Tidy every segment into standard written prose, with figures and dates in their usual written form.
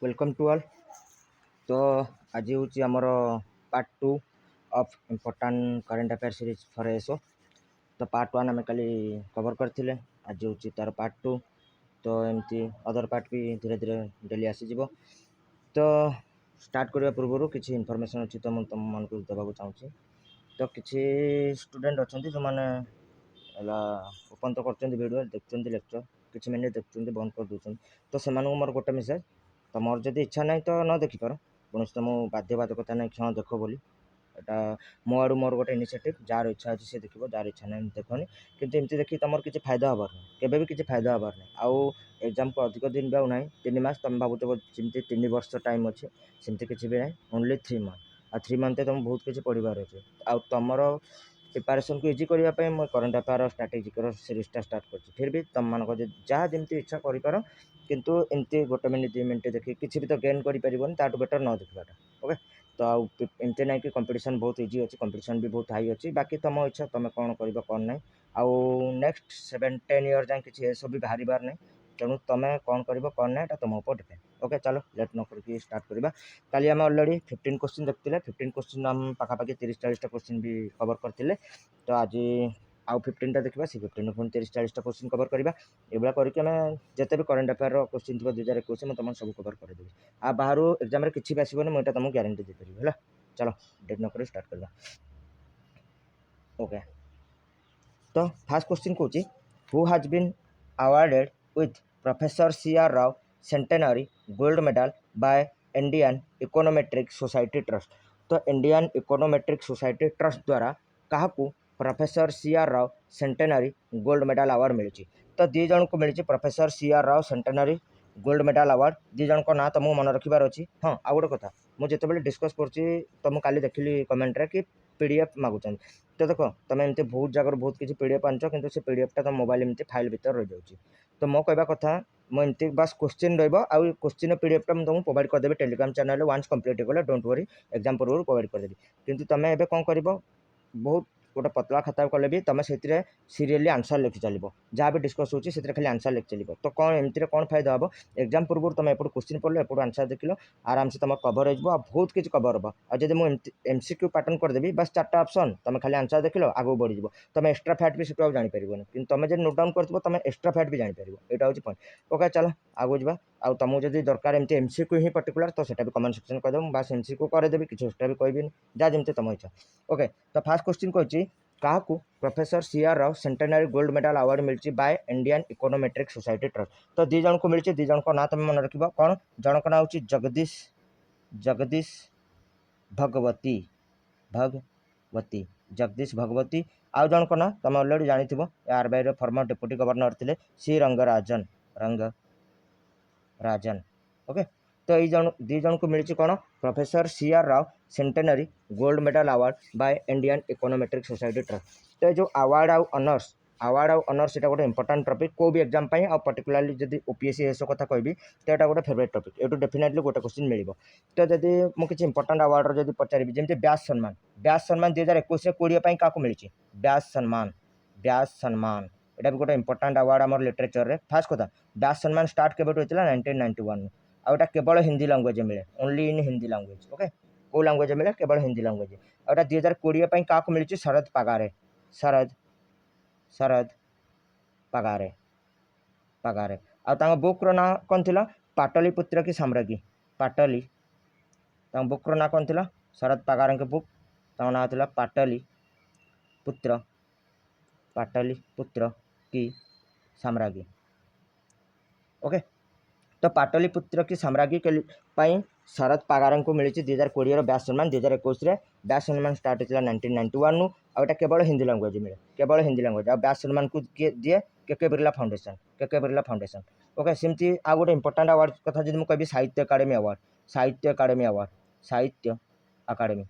Welcome to all. तो आज हूँ आमर part 2 of important current affair series for SO. तो पार्ट 1 आम कल कवर करते, आज हूँ तार पार्ट 2। तो एमती अदर पार्ट भी धीरे धीरे डेली आसीज। तो स्टार्ट करने पूर्व किसी इनफॉरमेशन अच्छी तो तुम मन को देवाक चाहूँगी। तो किसी स्टूडेंट अच्छा जो मैंने ओपन तो कर वीडियो देखते लेक्चर किसी मिनट देखते बंद कर दूसरी। तो से मोर गोटे मेसेज, तो मोर जब इच्छा ना तो न देखिपार कौन तो मुझे बाध्यबाधकता ना क्षण देख बोली। यहाँ मो आड़ मोर गोटे इनिशिएटिव जार इच्छा अच्छी से देखो, जार इच्छा ना देखनी। कितु एमती देखिए तुम किसी फायदा हबार ना, केवे भी किसी फायदा हबार ना। आउ एग्जाम को अधिक दिन भी आउ ना, 3 मास तुम भावुच जमी 3 वर्ष टाइम अच्छे सेमती किसी भी ना, ओनली 3 मंथ। आ 3 मंथ तुम बहुत किसी पढ़ार अच्छे। आउ तुम प्रिपारेसन को इजी करने मैं करेन्ट अफेयर स्ट्राटेजिक सीरीजटा स्टार्ट कर। फिर भी तुम मान जहाँ जमी इच्छा कर, किंतु एमती गोटे मिनिट 2 मिनिट देखिए किसी भी तो गेन कर बेटर न देखा। ओके। तो आमती ना कि कंपटीशन बहुत इजी अच्छी, कंपटीशन भी बहुत हाई अच्छी। बाकी तुम इच्छा तुम कौन कर कौन ना। आउ नेक्स्ट 7-10 इयर जाए किसी एसो भी बाहर ना, तेणु तुम कौन कर कौन ना तुम ऊपर डिपेंड। ओके चलो लेट न करके स्टार्ट करवा। काली आम अलरेडी 15 क्वेश्चन देखते, 15 क्वेश्चन आम पाखापाखि 30-40 क्वेश्चन भी कवर करते। तो आज आउ 15टा देखा, से 15 पुणी 30-40 क्वेश्चन कवर करवा। एभा करके आम जिते भी करेन्ट अफेयर क्वेश्चन थी 2021 मैं तुम सब कवर करदेवी। आ बाहर एग्जाम किसी भी आसबनी, मुझे तुमको ग्यारंटी देपारी है। चलो डेट न स्टार्ट करवा। ओके। तो फास्ट क्वेश्चन कौन, who has been awarded with professor CR. Rao centenary gold medal by Indian econometric society trust. तो इंडियन इकोनोमेट्रिक सोसाइटी ट्रस्ट द्वारा क्या professor CR. Rao centenary gold medal award मिली। तो दी जन को मिली professor CR. Rao centenary gold medal award. दी जन को ना तुमको मन रखार अच्छी। हाँ आ गोटे कथा मुझे जिते डिस्कस कर काली देखिली कमेंट कि पीडीएफ मागुच। तो देख तुम एमती बहुत जगह बहुत किसी पीडीएफ आनच, कि से पीडीएफटा तुम मोबाइल एमती फाइल भर रही जाऊँगी। तो मो कहवा कथा मुझे बस क्वेश्चन क्वेश्चन पीडीएफटा मुझे तुमको प्रोवाइड करदेवी टेलीग्राम चैनल वन्स कंप्लीट हो डोंट वरी, एग्जाम पूर्व प्रोवाइड करदेवी। किंतु तुम एवं कौन कर बहुत गोटे पतला खाता कले भी तुम से सीरियली आंसर लिखि चलो, जहाँ भी डिस्कस होती से खाली आंसर लिखि चलो। तो कौन एमती कौन फायदा हम, एग्जाम पूर्व तुम एपट क्वेश्चन पढ़ल एपट आंसर देख आराम से तुम कवर हो बहुत किसी कवर हम। आज मुझे एमसीक्यू पैटर्न करदेवी बस 4टा ऑप्शन तुम खाली आंसर देख आगे बढ़ी तुम एक्सट्रा फैक्ट भी सीटू जापर कि तुम जब नोट डाउन कर तुम एक्सट्रा फैक्ट भी जापर। यहाँ हूँ पॉइंट। ओके चलो आगे जावा। आउ तुमको जब दरकार एमती एमसीक्यू ही पर्टिकुलर तो सेटा भी कमेंट सेक्शन कर बस एमसीक्यू करदेवी, किसी एक्सट्रा भी कहबी जहाँ जमी तुम इच्छा। ओके। तो फास्ट क्वेश्चन कहूँ क्या professor CR. Rao centenary gold medal award मिली by Indian econometric society trust. तो दी जन को मिली, दी जन को ना तुम मन रख कौन, जन का ना हूँ जगदीश भगवती जगदीश भगवती। आउ जन को ना तुम अलरेडी जानी आरबीआई फॉर्मर डेप्यूटी गवर्नर थे सी रंगराजन। ओके। तो ये दी जन को मिली कौन, professor CR. Rao centenary gold medal award bye Indian econometric society trust. तो जो अवार्ड आउ ऑनर्स ये गोटे इंपोर्टाट टॉपिक को भी एग्जाम आ पर्टिकुलाली जब ओपीएससी एसओ कथा कहबी तो यहाँ गोटे फेवरेट टॉपिक, ये डेफिनेटली गोटे क्वेश्चन मिल। तो जदि मुझे किसी इंपोर्टाट अवार्ड जब पचारि जमी व्यास सम्मान 2021 कोड़े क्या मिली व्यास सम्मान यहाँ भी गोटे इंपोर्टाट अवार्ड आम लिटरेचर रे। फास्ट कथा व्यास सम्मान स्टार्ट के 1991 आउटा केवल हिंदी लैंग्वेज मिले, only in Hindi language. Okay. कौ लैंग्वेज मिले, केवल हिंदी लैंग्वेज। आउटा 2020 क्या मिली शरद पगारे। आ बुक्र ना कौन थी, पाटलिपुत्र की साम्राज्ञी। बुक्र ना कौन थी, शरद पगार के बुक ना था पाटलिपुत्र की साम्राज्ञी। ओके। तो पाटलिपुत्र की साम्राज्ञी के शरद पगार को मिली 2020 व्यास सम्मान। 2021 व्यास सम्मान स्टार्ट होता 1991 आउटा केवल हिंदी लैंग्वेज मिले, केवल हिंदी लैंग्वेज। आ व्यास सम्मान को दिए के बिरला फाउंडेशन। ओके। सेमती आ गोटे इंपोर्टाट अवार्ड कथा जब मुझे साहित्य अकाडेमी।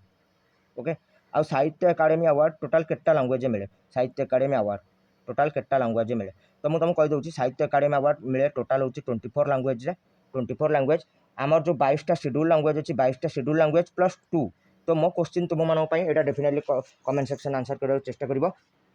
ओके। आ साहित्य अकाडेमी अवार्ड टोटाल केटा लैंग्वेज मिले, साहित्य अकाडेमी अवार्ड टोटाल केटा लैंग्वेज मिले। तो मुझे तुमको कहीदे साहित्य अकाडेमी अवार्ड मिले टोटाल हूँ 24 लैंग्वेज। 24 लैंग्वेज आमर जो 22टा शेड्यूल लैंग्वेज अच्छी 22टा शेड्यूल लैंग्वेज +2। तो मो क्वेश्चन तुम मानी डेफिनेटली कमेंट सेक्शन आंसर करने चेष्टा कर।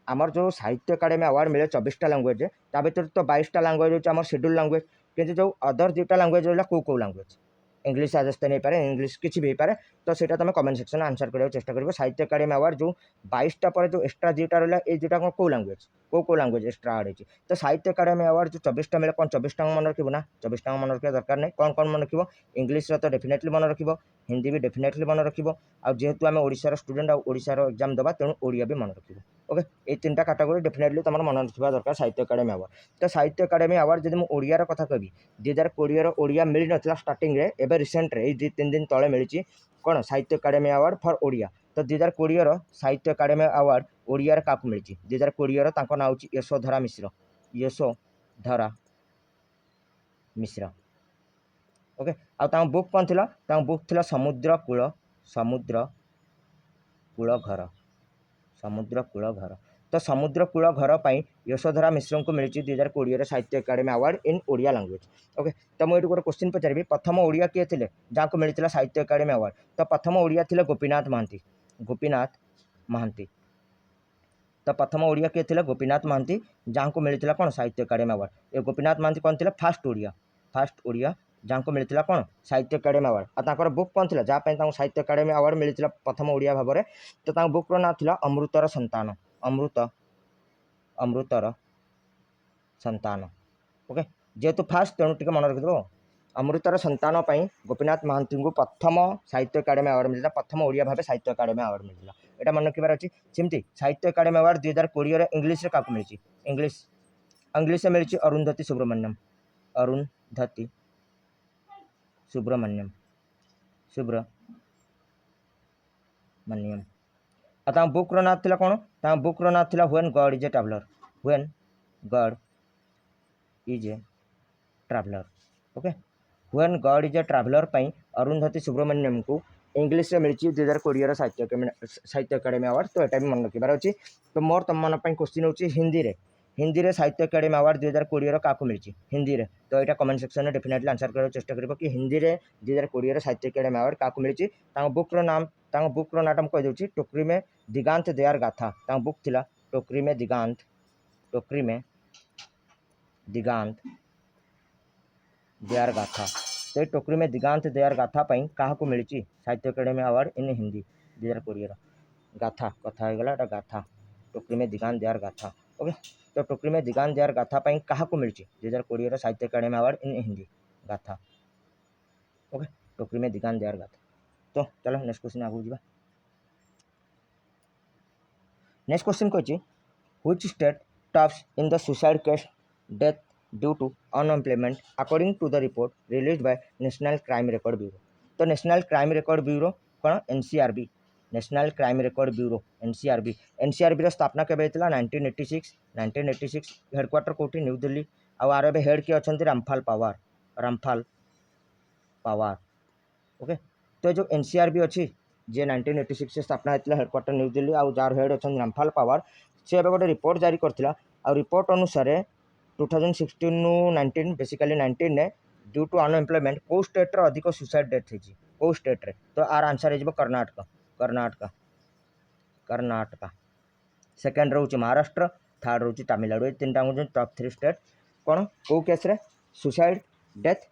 आमर जो साहित्य अकाडेमी अवार्ड मिले 24टा लैंग्वेज, ता भर तो 22टा लैंग्वेज होम शेड्यूल लैंग्वेज, कि जो अदर 2टा लैंग्वेज रहा कौ लैंग्वेज इंग्लिश राजस्थानी पारे इंग्लिश किसी भी पारे तो सेटा तुम कमेंट सेक्शन आंसर करने चेष्टा कर साहित्य अकादेमी अवार्ड जो 22टा पर जो एक्सट्रा दुटा रहा ये दुटा कौन कौ लांगुएज कौ लांगुएज एक्सट्रा आड़ होती तो साहित्य अकादेमी अवार्ड जो 24टा मिले कौन 24टा मन रखिबो ना 24टा मन रखा दरकार नहीं कौन मन रखिबो इंग्लिश तो डेफिनेटली मन रखिबो हिंदी भी डेफिनेटली मन रखिबो आ जेहेतु आम ओडिशार स्टूडेंट आ ओडिशार एग्जाम देबा तेणु ओडिया भी मन रखिबो ओके ये 3टा कैटेगरी डेफिनेटली तुम मन रखा दरकार साहित्य अकादेमी अवार्ड तो साहित्य अकादेमी अवार्ड जब मुझे ओडियार कथा कहबी 2020 ओडिया मिल ना स्टार्टिंग रे एबे रिसेंट रे 2-3 दिन तले मिली कौन साहित्य अकादेमी अवार्ड फॉर ओडिया तो 2020 साहित्य अकादेमी अवार्ड ओडिया क्या मिली 2020 ना हूँ यशोधरा मिश्र यशोधरा मिश्र ओके आ बुक कौन थी बुक थी समुद्र कूल घर समुद्र कूल घर तो समुद्र कूल घर पर यशोधरा मिश्र को मिली 2020 Sahitya Akademi award in Odia language okay तो मुझे गोटे क्वेश्चन पचारि प्रथम ओडिया किए थे जहाँ को मिलता साहित्य अकादेमी अवार्ड तो प्रथम ओडिया थे गोपीनाथ महांती तो प्रथम ओडिया किए थे गोपीनाथ महांती जहाँ को मिलता कौन साहित्य अकादेमी अवार्ड ये गोपीनाथ महांती कौन थे फास्ट ओडिया जहाँ को मिलता कौन साहित्य अकादेमी अवार्ड और बुक कौन थी जहाँ साहित्य अकादेमी अवार्ड मिलता प्रथम ओडिया भाव में तो बुक्र ना था अमृतर संतान अमृतर संतान ओके जेहेतु फास्ट तेणु टे मन रखिद अमृतर संतान गोपीनाथ महांती को प्रथम साहित्य अकादेमी अवार्ड मिलता प्रथम ओडिया भाव साहित्य अकादेमी अवार्ड मिलता यहाँ मन रखार अच्छी सेमती साहित्य अकादेमी अवार्ड 2020 इंग्लिश क्या मिली इंग्लिश मिली अरुंधति सुब्रमण्यम आ बुक्र ना था कौन बुक्र ना था when God is a traveller okay when God is a traveller Arundhathi Subramaniam को इंग्लिश में मिली 2020 साहित्य अकादेमी अवार्ड तो यहाँ भी मन रखार अच्छी तो मोर तुम मन क्वेश्चन होची हिंदी रे साहित्य अकादेमी अवार्ड 2020 क्या मिली हिंदी रे तो यहाँ कमेंट सेक्शन में डेफिनेटली आंसर करने चेष्टा कर कि हिंदी रे 2020 साहित्य अकादेमी अवार्ड क्या मिली बुक्र नाम कहीदे टोकरी में दिगांत देयार गाथा बुक थी टोकरी में दिगांत देयार गाथा तो ये टोकरी में दिगांत देयार गाथा क्या मिली साहित्य अकादेमी अवार्ड इन हिंदी 2020 गाथा कथा होगा गाथा टोकरी में दिगांत देयार गाथा ओके तो टोकरी में दिगांत देयार गाथा क्या मिली 2020 साहित्य अकादेमी अवार्ड इन हिंदी गाथा ओके टोकरी में दिगांत देयार गाथा तो चलो नेक्स्ट क्वेश्चन आगू जा नेक्स्ट क्वेश्चन कही which state tops in the suicide case death due to unemployment according to the report release by National crime record Bureau तो नेशनल क्राइम रिकॉर्ड ब्यूरो कौन NCRB national crime record Bureau NCRB स्थापना केवे 1986 headquarter कौटी New Delhi आर ए head किए अच्छा रामफाल पावार okay तो जो एनसीआरबी अच्छी जे 1986 स्थापना होता headquarter new Delhi jar head अच्छा रामफाल पावार से गोटे रिपोर्ट जारी करता रिपोर्ट अनुसार 2016 19 बेसिकली 19 ने ड्यू टू अनएम्प्लॉयमेंट कौ स्टेट अधिक सुसाइड डेथ होती कौ स्टेट रे तो आर आंसर हो कर्नाटक सेकेंड रोचे महाराष्ट्र थर्ड रोचे तमिलनाडु ये 3टा हूँ टॉप 3 स्टेट कौन कौ केस रे suicide death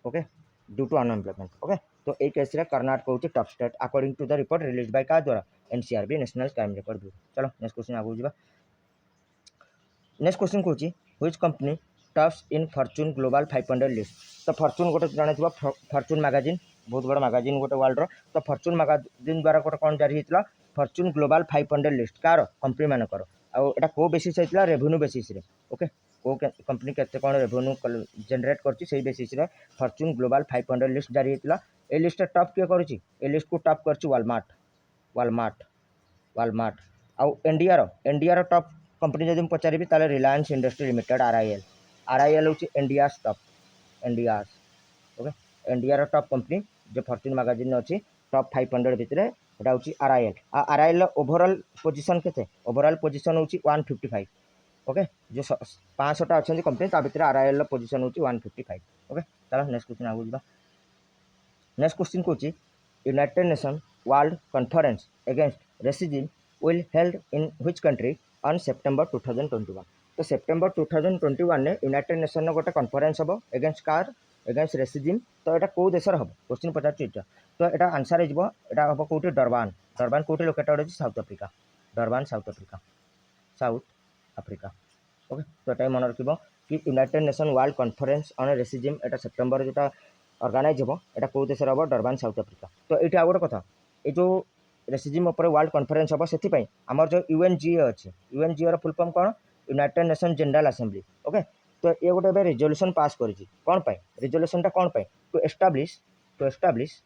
okay due to unemployment okay तो ये केस रे कर्नाटक हूँ top state according to the report release by क्या द्वारा NCRB national crime record bureau चलो नेक्स्ट क्वेश्चन आगू जा नेक्स्ट क्वेश्चन कौन which company tops in Fortune global 500 list तो फॉर्च्यून गोटे जानी फॉर्च्यून मैगजीन बहुत बड़ा मैगजीन गोटे वर्ल्ड तो फॉर्च्यून मैगजीन द्वारा गोटे कौन जारी होता Fortune global 500 list car company मानकर आटा कौ बेसीस होता रेवेन्यू बेसीस ओके कौ कंपनी केते कौन रेवेन्यू जनरेट कर बेसीस फॉर्च्यून ग्लोबल 500 लिस्ट जारी होता ये लिस्ट टॉप किए करुच्ची ये लिस्ट को टॉप कर वालमार्ट आउ इंडिया टॉप कंपनी जब पचारि रिलायंस इंडस्ट्री लिमिटेड आरआईएल हूँ India's top okay India top company जो फॉर्च्यून मैगजीन अच्छी टॉप 500 भितर यहाँ हूँ आरआईएल ओवरऑल पोजीशन के ओवरऑल पोजीशन हूँ 155 ओके जो 500टा अच्छा कंपनी भितर आरआईएल पोजीशन हूँ 155 ओके चलो नेक्स्ट क्वेश्चन आगू जा नेक्स्ट क्वेश्चन कौन United Nation World conference against racism will held in which country on September 2021 तो सेप्टेम्बर 2021 ने यूनाइटेड नेशन गोटे कॉन्फ्रेंस हम एगेंस्ट कार एगेन्स्ट रेसिजिम तो यहाँ कौ देश हम क्वेश्चन पचार तो यहाँ आंसर हो हम कौटी डरबान डरबान कौटी लोकेटेड अच्छी South Africa Durban South Africa South Africa okay तो ये मन रख कि United Nation World Conference on racism यहाँ सेप्टेम्बर जोटा ऑर्गेनाइज हो यहाँ कौ देश हम डरबान साउथ अफ्रिका तो ये आउ गोटे कथा ये जो रेसिजिम उपर वर्ल्ड कॉन्फ्रेंस हम से आमर जो यूएनजीए अच्छी यूएनजीए फुल फॉर्म कौन United Nation General assembly okay तो ये गोटे रिजोल्यूशन पास कर कौन पाई रिजोल्यूशनटा कौन पाई to establish to establish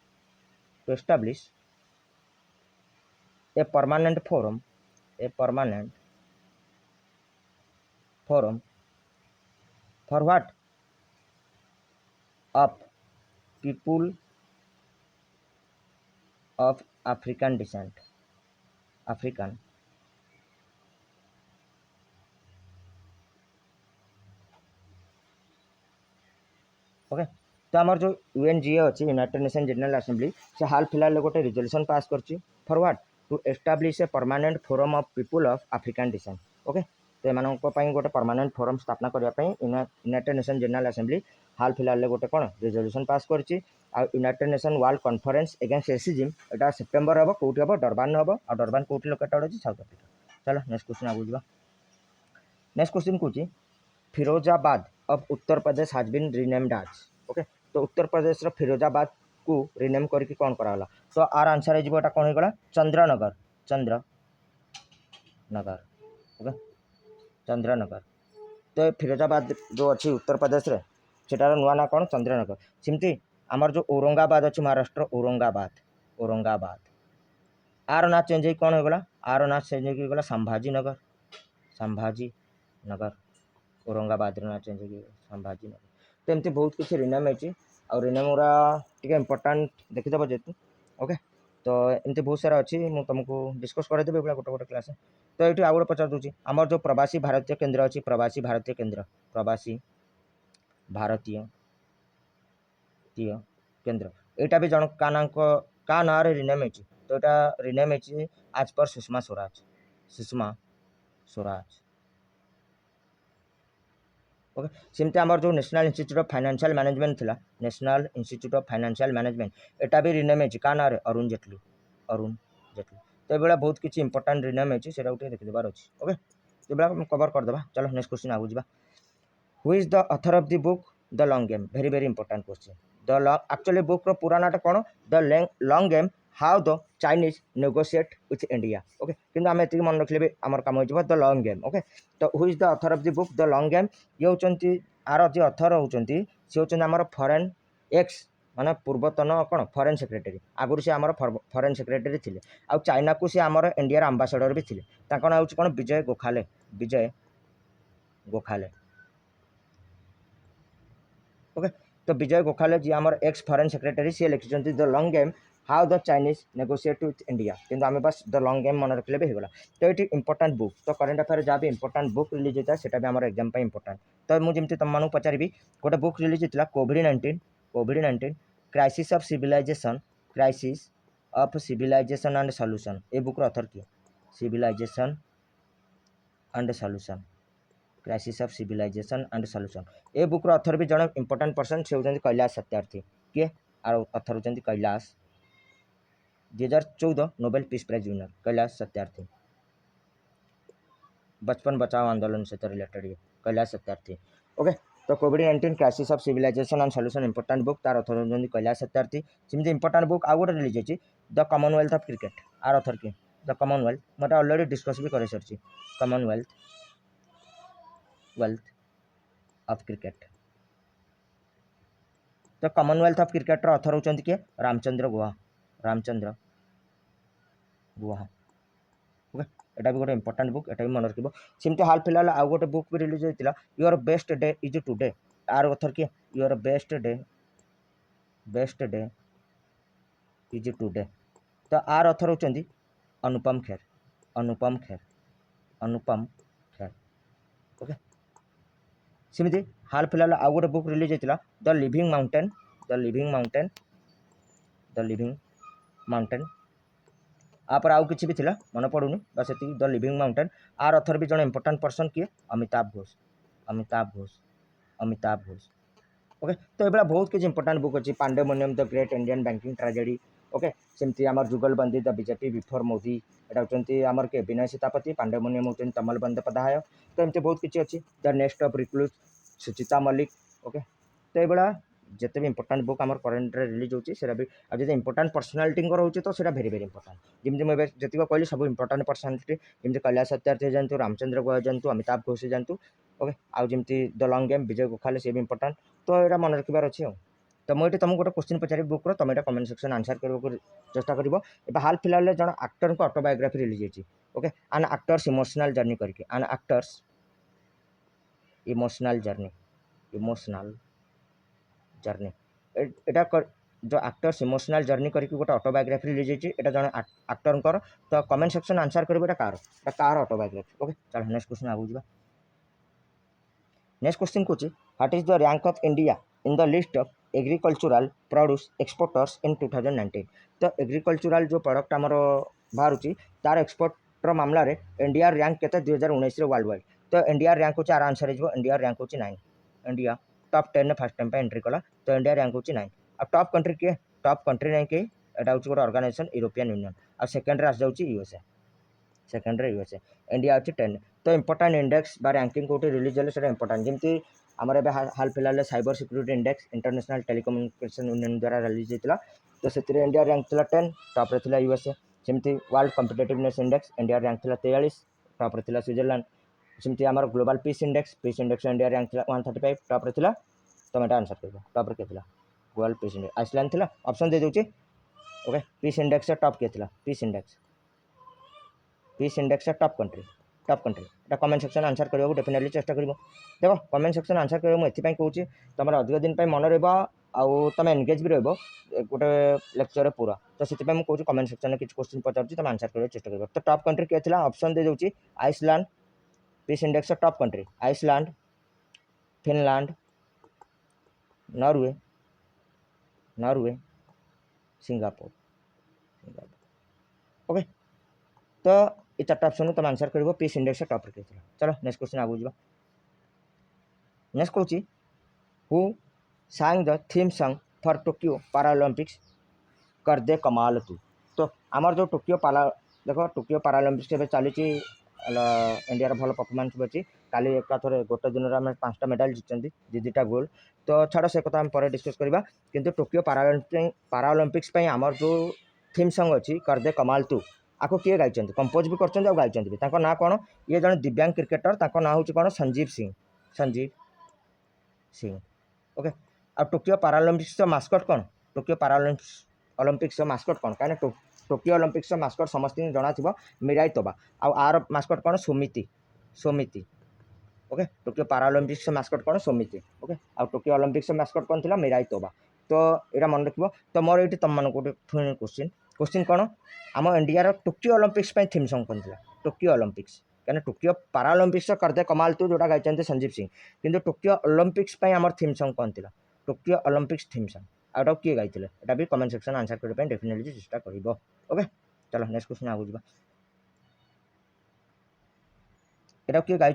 to establish a permanent forum for what of people of African descent African okay तो आमर जो यूएनजीए अच्छी यूनाइटेड नेशन जनरल असेंबली से हाल फिलहाल गोटे रिजोल्यूशन पास कर for what to establish a permanent forum of people of African descent okay तो एम गोटे परमानेंट फोरम स्थापना करने यूनाइटेड नेशन जनरल असेंबली हाल फिलहाल गोटे कौन रिजोल्यूशन पास कर United Nation World Conference against racism यहाँ सेप्टेम्बर हम कौटी हम डरबान हम और डरबान कौटी लोकेटेड अच्छी साउथ अफ्रिका चलो नेक्स्ट क्वेश्चन आगे जावा नेक्स्ट क्वेश्चन कौन Firozabad of Uttar Pradesh has been renamed आज ओके तो उत्तर प्रदेश फिरोजाबाद को रिनेम करके कौन कराला तो आर आंसर है जीवो कौन होगा चंद्रनगर चंद्रनगर ओके चंद्रनगर तो फिरोजाबाद जो अच्छी उत्तर प्रदेश रे सेटार नुआ ना कौन चंद्रनगर सेमती आमर जो औरंगाबाद अच्छी महाराष्ट्र औरंगाबाद औरंगाबाद आर ना चेंज हो कौन होगा आर ना चेंज होगा संभाजी नगर संभाजी नगर औरंगाबाद ना चेंज हो संभाजी नगर तो एमती बहुत किसी रिनेम होती और रिनेम गुरा टी इंपोर्टाट देखीदेव जेहतु ओके तो एमती बहुत सारा अच्छी मुझे तुमको डिस्कस करदेवी गोटे गोटे क्लास तो ये आउ गए पचार दूसरी आमर जो प्रवासी भारतीय केन्द्र अच्छी प्रवासी भारतीय केन्द्र प्रवासी भारतीय केन्द्र यहाँ भी जन का ना रिनेम होती तो यहाँ रिनेम होती आज पर सुषमा स्वराज ओके सेमती आमर जो National Institute of Financial Management थिला National Institute of Financial Management यहाँ भी रिनेम होती क्या ना अरुण जेटली तो ये बहुत किसी इंपोर्टाट रिनेम होती से देखीदार अच्छी ओके ये कवर करदे चलो नेक्स्ट क्वेश्चन आगे जावा who is the author of the book the long game very very important question the actually book रो पूरा नाटा कौन the long game how the Chinese negotiate with India okay किंतु आम ये मन रखिले भी आमर कम हो द लॉन्ग गेम ओके तो who is the author of the book the long game ये होचंती आर जे ऑथर होचंती से होचंती आमर फॉरेन एक्स माने पूर्वतन कौन फॉरेन सेक्रेटरी आगुरी से आमर फॉरेन सेक्रेटरी थिले आ चाइना को से आमर इंडिया आंबासाडर भी थिले तांको ना होची कौन विजय गोखले ओके तो विजय गोखले जी आमर एक्स फॉरेन सेक्रेटरी सी लिखिं the long game how the Chinese negotiate with India किंतु आम बस द लॉन्ग गेम मन रखिले भी होगा तो ये इंपोर्टाट बुक तो करेन्ट अफेयर जहाँ भी इंपोर्टाट बुक रिलीज होता है सेटा भी आम एग्जाम इंपोर्टाट तो मुझे तुम मानू पचारि गोटे बुक रिलीज होता कोविड-19 crisis of civilization and solution ए बुक ऑथर किए civilization and solution crisis of civilization and solution ए बुक ऑथर भी जन इंपोर्टाट पर्सन से होती कैलाश सत्यार्थी किए आर ऑथर होती Kailash 2014 Nobel peace prize winner Kailash Satyarthi Bachpan Bachao आंदोलन से रिलेटेड ये कैलाश सत्यार्थी ओके तो कोविड-19 crisis of civilization and solution important book तार ऑथर होती कैलाश सत्यार्थी सेमती इंपोर्टाट बुक आउ गोटे रिलीज होती द कॉमनवेल्थ ऑफ क्रिकेट आर ऑथर किए द कॉमनवेल्थ मैं ऑलरेडी डिस्कस भी कर सारी कॉमनवेल्थ ऑफ क्रिकेट तो कॉमनवेल्थ ऑफ क्रिकेट ऑथर होती किए रामचंद्र गुहा ओके यहाँ भी गोटे इंपोर्टाट बुक यहाँ भी मन रखिए सेमती हाल फिलहाल आउ गोटे बुक भी रिलीज होता your best day is today आर ऑथर किए your best day is today तो आर ऑथर होती अनुपम खेर ओके सेमती हाल फिलहाल आउ गोटे बुक रिलीज होता द लिविंग माउंटेन आपर आउ किसी भी थिला मन पड़ूनी बस ये द लिविंग माउंटेन आर ऑथर भी जन इंपोर्टाट पर्सन किए अमिताभ घोष ओके तो ये बहुत किसी इंपोर्टाट बुक अच्छी pandemonium the great Indian banking tragedy okay सेमती आम जुगलबंदी द बीजेपी बिफोर मोदी एटा होती आमर के विनय सीतापति पांडेमोनियम होती तमल बंदोपाध्याय तो एमती बहुत किसी अच्छी the next of recluse Suchita Mallik okay तो ये जिते भी इंपोर्टाट बुक आम करेन्ट रिलीज होती है भी आज इंपोर्टाट पर्सनालीटी रोचे तो भेरी भेरी इंपोर्टाट जमी मुझे जी कहली सब इंपोर्टाट पर्सनालीटी जमी कैलाश सत्यार्थी जानतु रामचंद्र गोयल जानतु अमिताभ घोष जानतु ओके आउ जमी the lung game Vijay Gokhale सी भी इंपोर्टाट तो यहाँ मन रखार अच्छे तो मुझे तुमको गोटे क्वेश्चन पचारि बुक्र तुम यहाँ कमेंट सेक्शन आंसर करने चेष्टा कर हाल फिलहाल जन आक्टर को ऑटोबायोग्राफी रिलीज होती okay an actor's emotional journey करके एन आक्टर्स इमोशनल जर्नी एटा जो आक्टर्स इमोशनल जर्नी करके गोटे ऑटोबायोग्राफी रिलीज होती है जन आक्टर तो कमेंट सेक्शन आंसर करेंगे कार ऑटोबायोग्राफी ओके चलो नेक्स्ट क्वेश्चन आगू जा नेक्स्ट क्वेश्चन कौन what is the rank of India in the list of agricultural produce exporters in 2019 तो एग्रीकल्चरल जो प्रोडक्ट आमर बाहर तार एक्सपोर्टर मामला रे इंडिया रैंक के 2019 वर्ल्ड वाइड तो इंडिया रैंक हो आर आंसर हो इंडिया रैंक हो 9 India top 10 first time entry कला तो इंडिया रैंक हो 9 आ टॉप कंट्री किए टॉप कंट्री नहीं किए एटा हूँ गोटे ऑर्गेनाइजेशन यूरोपियन यूनियन आ सेकेंड आस जाऊँ यूएसए सेकेंड यूएसए इंडिया अच्छी 10 तो इंपोर्टाट इंडेक्स बा रैंकिंग कौटी रिलीज है इंपोर्टाट जमी आमर ए हाल फिलहाल cyber security index international telecommunication union द्वारा रिलीज होता तो से इंडिया रैंक था 10 टॉप रे यूएसए सेमती world competitiveness index India rank था 43 टॉप रे स्विट्जरलैंड सेमती आमर global peace index India rank था 135 टॉप रे तुम यहाँ आंसर कर टॉप रे किए ग्लोबल पीस इंडेक्स आइसलैंड था ऑप्शन दे दूँ ओके पीस इंडेक्स टॉप किए पीस इंडेक्स टॉप कंट्री एटा कमेंट सेक्शन आंसर करने को डेफिनेटली चेष्टा कर देख कमेंट सेक्शन आंसर कर मुझे कहूँ तुम अधिक दिन मन रहा तुम एनगेज भी रहो गोटे लेक्चर पूरा तो से मुझे कमेंट सेक्शन में किसी क्वेश्चन पचार तुम आंसर करने चेष्टा कर तो टॉप कंट्री किए ऑप्शन दे दूँ Iceland peace index top country Iceland Finland Norway Singapore okay तो ये 4टा ऑप्शन तुम आंसर कर पीस इंडेक्स टॉप रखी चलो नेक्स्ट क्वेश्चन आगू जा नेक्स्ट कहूँ हु सांग the theme song for Tokyo Paralympics कर दे कमाल तू तो आमर जो टोक्यो देखो टोक्यो पैरालंपिक्स चली इंडिया भल परफॉर्मेंस अच्छी काली एक गोटे दिन में 5टा मेडल जीतती दीटा गोल तो छाड़ से कथा पर डिस्कस करवा किंतु टोक्यो पैरालंपिक्स आमर जो थीम सॉन्ग अच्छी कर दे कमाल तू आपको किए गाई कंपोज भी कर गाई भी ना कौन ये जन दिव्यांग क्रिकेटर ना हूँ कौन संजीव सिंह ओके आ टोक्यो पैरालंपिक्स मास्कट कौन टोक्यो पैरालंपिक्स मास्कट कौन कहीं टोक्यो ओलंपिक्स मास्कट समस्त जना थी मिराई तोबा आर मास्कट कौन सोमिति ओके टोक्यो पैरालंपिक्स मास्कट कौन सोमिति ओके आ टोक्यो ओलंपिक्स मास्कट कौन थी मिराई तोबा तो यहाँ मन रख तो मोर ये तुम मानक गोटे क्वेश्चन कौन आम India Tokyo Olympics theme song कौन थी टोक्यो ओलंपिक्स कहीं टोक्यो पैरालंपिक्स करदे कमाल तू जोटा गाई संजीव सिंह किंतु टोक्यो ओलंपिक्स आम थीम सॉन्ग कौन थी Tokyo Olympics theme song outta किए गाई एटा भी कमेंट सेक्शन आंसर करने डेफिनेटली चेष्टा कर ओके चलो नेक्स्ट क्वेश्चन आगू जा एटा किए गाई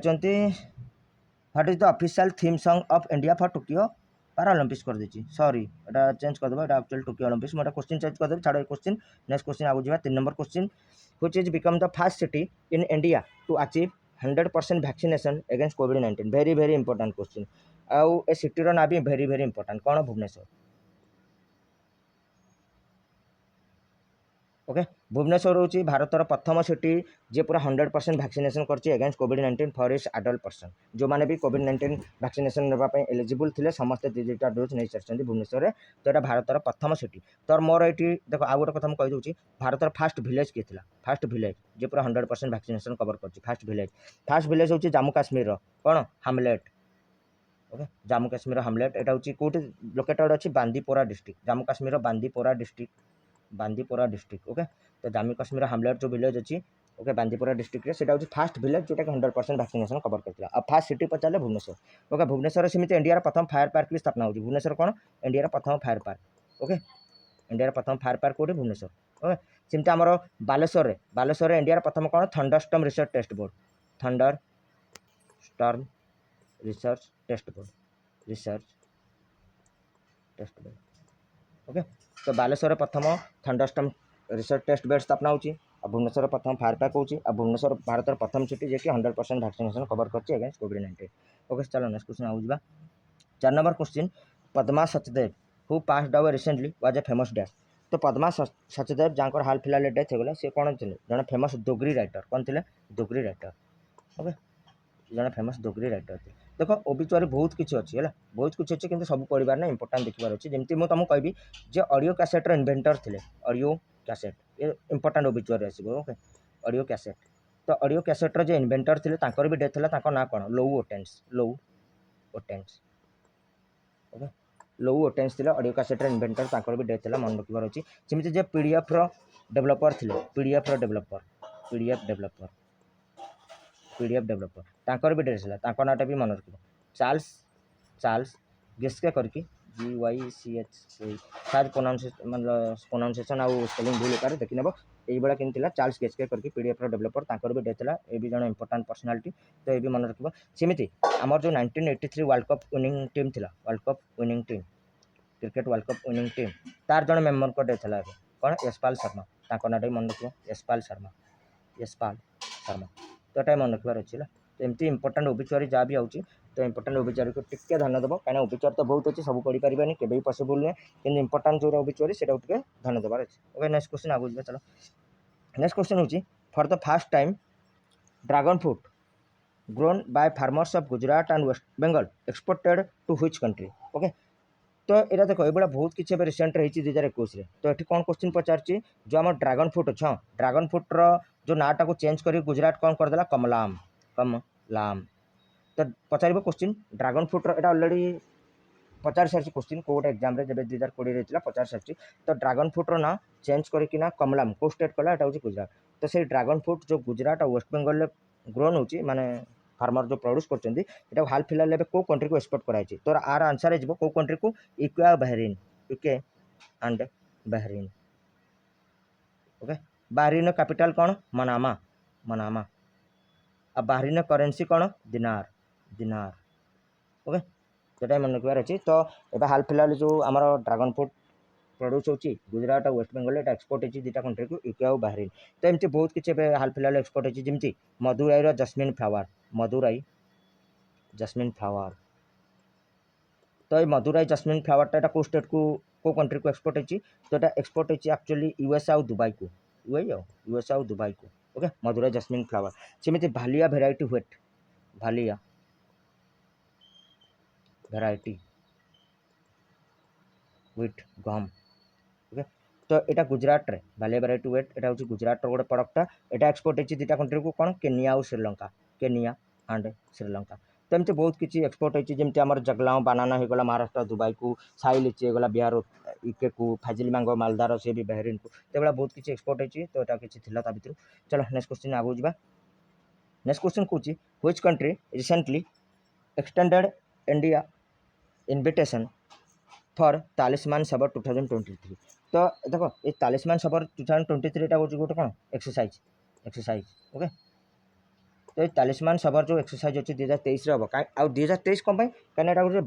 what is the official theme song of India for Tokyo Paralympics कर दी सॉरी एटा चेंज कर देबो एक्चुअली टोक्यो ओलंपिक्स मोटा क्वेश्चन चेंज कर देबो छाड़ क्वेश्चन नेक्स्ट क्वेश्चन आगू जा 3 number question which is become the first city in India to achieve 100% vaccination against कोविड-19 वेरी वेरी इंपोर्टेंट क्वेश्चन आउ ए सिटीर ना भी वेरी वेरी इंपोर्टेंट कौन भुवनेश्वर ओके भुवनेश्वर हूँ भारतर प्रथम सिटी जे पूरा 100% वैक्सीनेशन करछि against covid for its adult person जो मैंने भी कोविड-19 वैक्सीनेशन नापी एलिजिबल थे समस्त दुईटा डोज नहीं सारी भुवनेश्वर तो यहाँ भारतर प्रथम सिटी तो मोर ये देख आउ गोटे कथा मुझे भारतर फास्ट विलेज किए फास्ट विलेज जे पूरा 100% वैक्सीनेशन कवर कर फास्ट विलेज हूँ जम्मू काश्मीर कौन hamlet okay Jammu Kashmir hamlet यहाँ हूँ कौट लोकेटेड अच्छी Bandipora district Jammu Kashmir Bandipora district okay तो जम्मू काश्मीर हामलेट जो विलेज अच्छी ओके बांदीपोरा डिस्ट्रिक्ट से फास्ट विलेज जोटा 100% वैक्सीनेशन कवर करता और फास्ट सिटी पचारे भुवनेश्वर ओके भुवनेश्वर सेमती इंडिया प्रथम फायर पार्क की स्थापना होगी भुवनेश्वर कौन इंडिया प्रथम फायर पार्क ओके इंडिया प्रथम फायर पार्क कौटे भुवनेश्वर ओके सेमती आमर बालेश्वर इंडिया प्रथम कौन thunderstorm research test board thunderstorm research test board research test bed okay. तो बालेश्वर प्रथम थंडरस्टॉर्म रिसर्च टेस्ट बेड स्थापना होची और भुवनेश्वर प्रथम फायर पैक होची और भुवनेश्वर भारत प्रथम सिटी जे कि 100% वैक्सीनेशन कवर करची अगेंस्ट कोविड-19 ओके। चलो नेक्स्ट क्वेश्चन आउ जिबा 4 number question Padma Sachdev who passed away recently was a famous dash. तो पद्मा सचदेव जाकर हाल फिलहाल डेथ होगला से कौन थे जन फेमस डोगरी राइटर कौन थे डोगरी राइटर ओके जन फेमस डोगरी राइटर थे। देख ओबिचुआरी बहुत किसी अच्छी है बहुत कुछ अच्छी किंतु सब पढ़ार ना इंपोर्टाट देखिबार अच्छी जमी मुझे तुमको कहबी जे ऑडियो कैसेटर इन्वेंटर थे ऑडियो कैसेट ये इंपोर्टाट ओबिचुआरी आसो ओके ऑडियो कैसेट। तो ऑडियो कैसेटर जो इन्वेंटर थे भी डेथ है ना कौन लोउ ओटेन्स ओटेन्स ओके लोउ ओटेन्स थे ऑडियो कैसेटर इन्वेंटर भी डेथ है मन रखिबार अच्छी सेमती जे पीडीएफ डेवलपर थे पीडीएफ डेवलपर तांकर भी डेथ है नाटा भी मन रख चार्ल्स चार्ल्स गेस्के करके GYCH शायद प्रोनाउंसिएशन आउ स्पेलिंग भूल कार देखी नेब यही भाया कि चार्ल्स गेस्के करके पीडीएफ डेवलपर तांकर भी डेथ है ये भी जन इंपोर्टाट पर्सनालीटी तो ये भी मन रख सेमती आमर जो 1983 वर्ल्ड कप विनिंग टीम थी world cup winning team cricket world cup winning team तार जन मेम्बर को डेथ है कौन यशपाल शर्मा नाटा भी मन रख यशपाल शर्मा तो ये मन रखार अच्छे तो एमती इंपोर्टाट ओबिचुआरी जहाँ भी आउची तो इंपोर्टाट ओबिचुआरी को टिके ध्यान देव कहीं ओबिचुआरी तो बहुत अच्छी सब पढ़ी पारे के भी पॉसिबल नुहे कि इंपोर्टाट जो ओबिचुआरी से ध्यान देवार अच्छे ओके। नेक्स्ट क्वेश्चन आगे जाए चलो नेक्स्ट क्वेश्चन होची for the first time dragon fruit grown by farmers of Gujarat and West Bengal exported to which country okay. तो यहाँ देख ये बहुत किसी रिसेंट रही 2021 तो ये कौन क्वेश्चन पचार जो आम ड्रैगन फ्रूट अच्छे ड्रैगन फ्रूट्र जो नाटा को चेंज कर गुजरात कौन करदेला कमलाम तो पचार क्वेश्चन ड्रैगन फ्रूट्र यहाँ अलरेडी पचार सारी क्वेश्चन को गोटे एग्जाम जब 2020 रही पचार सारी तो ड्रैगन फ्रूट्र ना चेंज करना कमलाम को स्टेट कला यहाँ हूँ गुजरात तो से ड्रैगन फ्रूट जो गुजरात और वेस्ट बेंगल ग्रोन होची माने फार्मर जो प्रोड्यूस कर हाल फिलहाल कौ कंट्री को एक्सपोर्ट कराई तो आर आंसर है कौ कंट्री को यूके और Bahrain UK and Bahrain okay. Bahrain capital कौन मनामा और बहरीन करेन्सी कौन दिनार ओके तो मन रखार अच्छी। तो ये हाल फिलहाल जो आम ड्रैगन फ्रूट प्रोड्यूस होची गुजरात और वेस्ट बेंगल एट एक्सपोर्ट होची दुटा कंट्री को यूके और बहरीन तो एमती बहुत किसी हाल फिलहाल एक्सपोर्ट होची जमी मदुराई जस्मिन फ्लावर तो ये मदुराई जस्मिन फ्लावर को स्टेट को को कंट्री को एक्सपोर्ट होची तो ये एक्सपोर्ट होची एक्चुअली यूएस और दुबई को यूएस और दुबई को ओके मदुराई जस्मिन फ्लावर सेमती Bhalia variety wheat Bhalia variety wheat गम ओके। तो यहाँ गुजरात रे भालिया भेराइटी व्हीट यहाँ हूँ गुजरात गोटे प्रोडक्टा यहाँ एक्सपोर्ट होची दुटा कंट्री को कौन केनिया और श्रीलंका केनिया एंड श्रीलंका तो एमती बहुत किसी एक्सपोर्ट होती जमी आम जगलाओ बानाना होगा महाराष्ट्र दुबई को साई लिची होगा बिहार यूके को फाजिल मैंगो मालदार सी भी बहरीन को तो ये बहुत किसी एक्सपोर्ट होती तो यहाँ किसी था भितर। चलो नेक्स्ट क्वेश्चन आगे जा नेक्स्ट क्वेश्चन कौन which country recently extended India invitation for Talisman Sabre 2023 तो देखो ये तालिस्मान सबर 2023 हूँ गोटे कौन एक्सरसाइज ओके। तो ये तालिस्मान सबर जो एक्सरसाइज अच्छी 2023 हम कहीं 2023 कौन कहीं यहाँ गोटे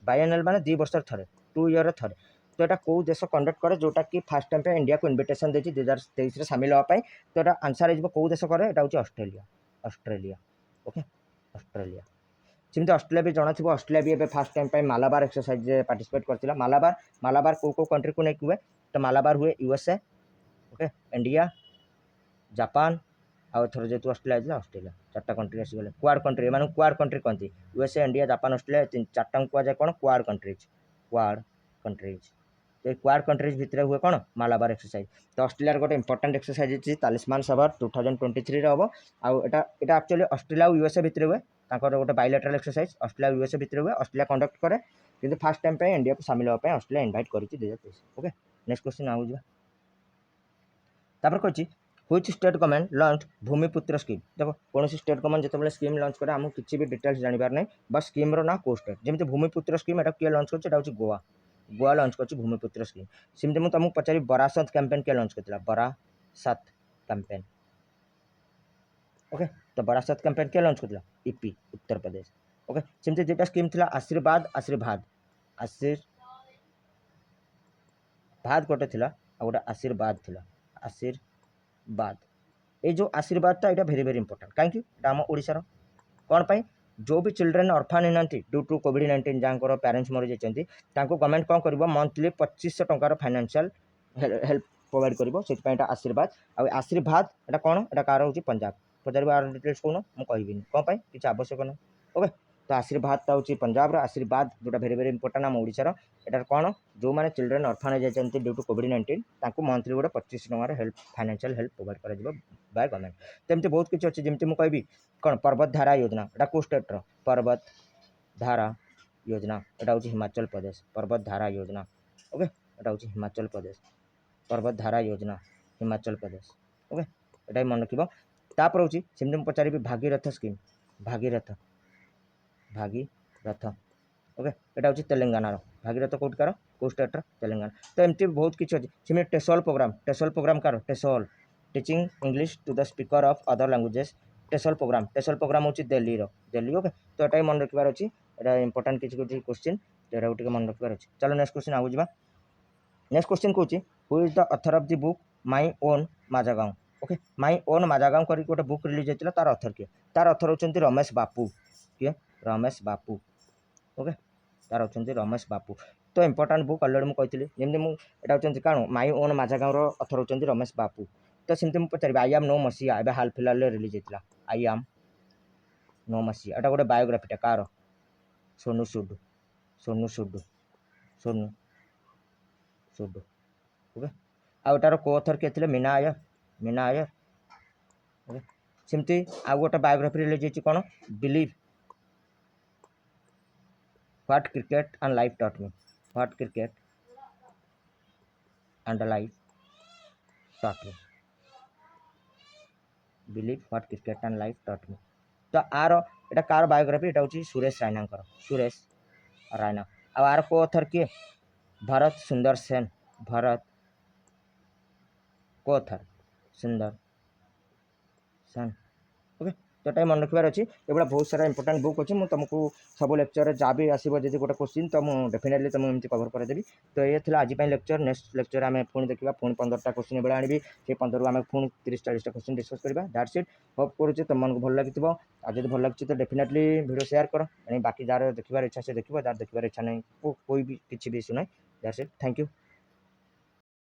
बायएनुअल माने 2 वर्ष थे 2 ईयर थे तो यहाँ कौ देश कंडक्ट करे जोटा कि फास्ट टाइम पे इंडिया को इनविटेशन देती 2023 सामिल होगापाई तो यहाँ आंसर हो कौ देश करे यहाँ हूँ ऑस्ट्रेलिया ओके ऑस्ट्रेलिया सेमती ऑस्ट्रेलिया भी जाना थी ऑस्ट्रेलिया भी फास्ट टाइम पे मालाबार एक्सरसाइज पार्टिसिपेट करता मालाबार कौ कंट्री को नहीं हुए तो मालाबार हुए यूएसए ओके इंडिया जापान आउ थर जेहतु ऑस्ट्रेलिया 4टा कंट्री आसीगले क्वाड कंट्री मान क्वाड कंट्री कहती यूएसए इंडिया जापान ऑस्ट्रेलिया 4टा कहुए कौन क्वाड कंट्रीज तो क्वाड कंट्रीज भितर हुए कौन मालाबार एक्सरसाइज तो ऑस्ट्रेलिया गोटे इंपोर्टाट एक्सरसाइज अच्छी तालिस्मान सबर 2023 हम आउ यहाँ एक्चुअली ऑस्ट्रेलिया और यूएसए भितर हुए गोटे बायलैटरल एक्सरसाइज ऑस्ट्रेलिया यूएसए भितर हुए ऑस्ट्रेलिया कंडक्ट करे कि फास्ट टाइम पे इंडिया को सामिल होगापाई ऑस्ट्रेलिया इनवाइट कर 2023 ओके। नेक्स्ट क्वेश्चन आउ जा कही which state government launch Bhumiputra scheme देखो कौन स्टेट गवर्नमेंट जो स्कीम लॉन्च करे आमको किसी भी डिटेल्स जानवर नहीं बस स्कीम ना को स्टेट जमी भूमिपुत्र स्कीम यहाँ किए लॉन्च कर गोवा लॉन्च कर भूमिपुत्र स्कीम सेमती मुझे तुमको पचारि बरासत कैंपेन किए लॉन्च करता बरासत कैंपेन ओके। तो बरासत कैंपेन किए लॉन्च करता ईपी उत्तर प्रदेश ओके। सेमती दुटा स्कीम थी आशीर्वाद भात गोटे थिला आ गोटे आशीर्वाद थिला आशीर्वाद ये जो आशीर्वादटा यहाँ भेरी भेरी इंपोर्टेंट कहीं आम ओडिशार कौन पाई जो भी चिल्ड्रेन ऑर्फन होती ड्यू टू कोविड-19 जहाँ पेरेंट्स मरी जाती गवर्नमेंट कौन कर मंथली 2500 टंकार फाइनेंशियल हेल्प प्रोवाइड कर आशीर्वाद आशीर्वाद एटा कौन एटा कार हूँ पंजाब पचार आर डिटेल्स कौन मुझे कौन पाई किसी आवश्यक ना ओके तो आशीर्वादटा हूँ पंजाब आशीर्वाद जोटा भेरी भेरी इंपोर्टेंट आम ओडिशार एटार कौन जो मैंने चिल्ड्रेन ऑर्फन जाती ड्यू टू कोविड-19 मंथली गोटे 2500 टंकार हेल्प फाइनेंशियल हेल्प प्रोवाइड कर बाय गवर्नमेंट तेमती बहुत किसी अच्छी जमी मुझे कहि कौन पर्वत धारा योजना एटा को स्टेट्र पर्वत धारा योजना एटा हूँ हिमाचल प्रदेश पर्वत धारा योजना ओके एटा हूँ हिमाचल प्रदेश पर्वत धारा योजना हिमाचल प्रदेश ओके एटा मन रख तापर हूँ सेमती पचारि भागीरथ स्कीम भागीरथ भागीरथ ओके एटा हूँ तेलंगाना भागीरथ कौटिकार को स्टेट्र तेलंगाना तो एमती बहुत किसी अच्छी सेमती टेसल प्रोग्राम कार TESL teaching English to the speaker of other languages TESL program हूँ दिल्ली ओके तो ये मन रखार अच्छी यहाँ इंपोर्टेंट किसी किसी क्वेश्चन जो मन रखार अच्छे चलो नेक्स्ट क्वेश्चन आगे जावा नेक्स्ट क्वेश्चन कौन who is the author of the book my own Mazagaon okay my own Mazagaon कर गोटे बुक रिलीज होता तार ऑथर किए तार ऑथर होती रमेश बापू किए रमेश बापू ओके तार होती रमेश बापू तो इंपोर्टेंट बुक अलरेडी मुझे जमी मुझे होती कौन माई ओन माजागांव ऑथर होती रमेश बापू तो सेमती मुझे पचारि आई एम नो मसीहा एवं हाल फिलहाल रिलीज होता आई एम नो मसीहा एटा गोटे बायोग्राफीटा कार सोनू सूद सोनू सूद सोनू सूद ओके आउटार को ऑथर किए थे मीना आयर ओके सेमती आउ गोटे बायोग्राफी रिलीज होती कौन believe what cricket and life taught me what cricket and life taught me believe what cricket and life taught me तो आर एटा कार बायोग्राफी एटा हूँ सुरेश रैना सुरेश रैना आर को ऑथर किए भरत सुंदर सेन भरत को ऑथर सुंदर सेन ओके तो टाइम मन रखार अच्छी ये बहुत सारा इंपोर्टेंट बुक अच्छी मुझे तुमको सब लेक्चर जहाँ भी आसो जब गोटे क्वेश्चन तो मुझे डेफिनेटली तुम एमती कवर करदेवी तो ये थी आज लेक्चर नेक्स्ट लेक्चर आम पुणी देखा पुणी 15टा क्वेश्चन बेले आनी से 15 आम पुणी 30-40टा क्वेश्चन डिस्कस करवा दैट्स इट होप करुचे तुम मन भल लगी आज भल लगी तो डेफिनेटली वीडियो शेयर कर बाकी जार देखार इच्छा से देखो जार देखार इच्छा नहीं कोई भी किसी भी इश्यू ना दैट्स इट थैंक यू।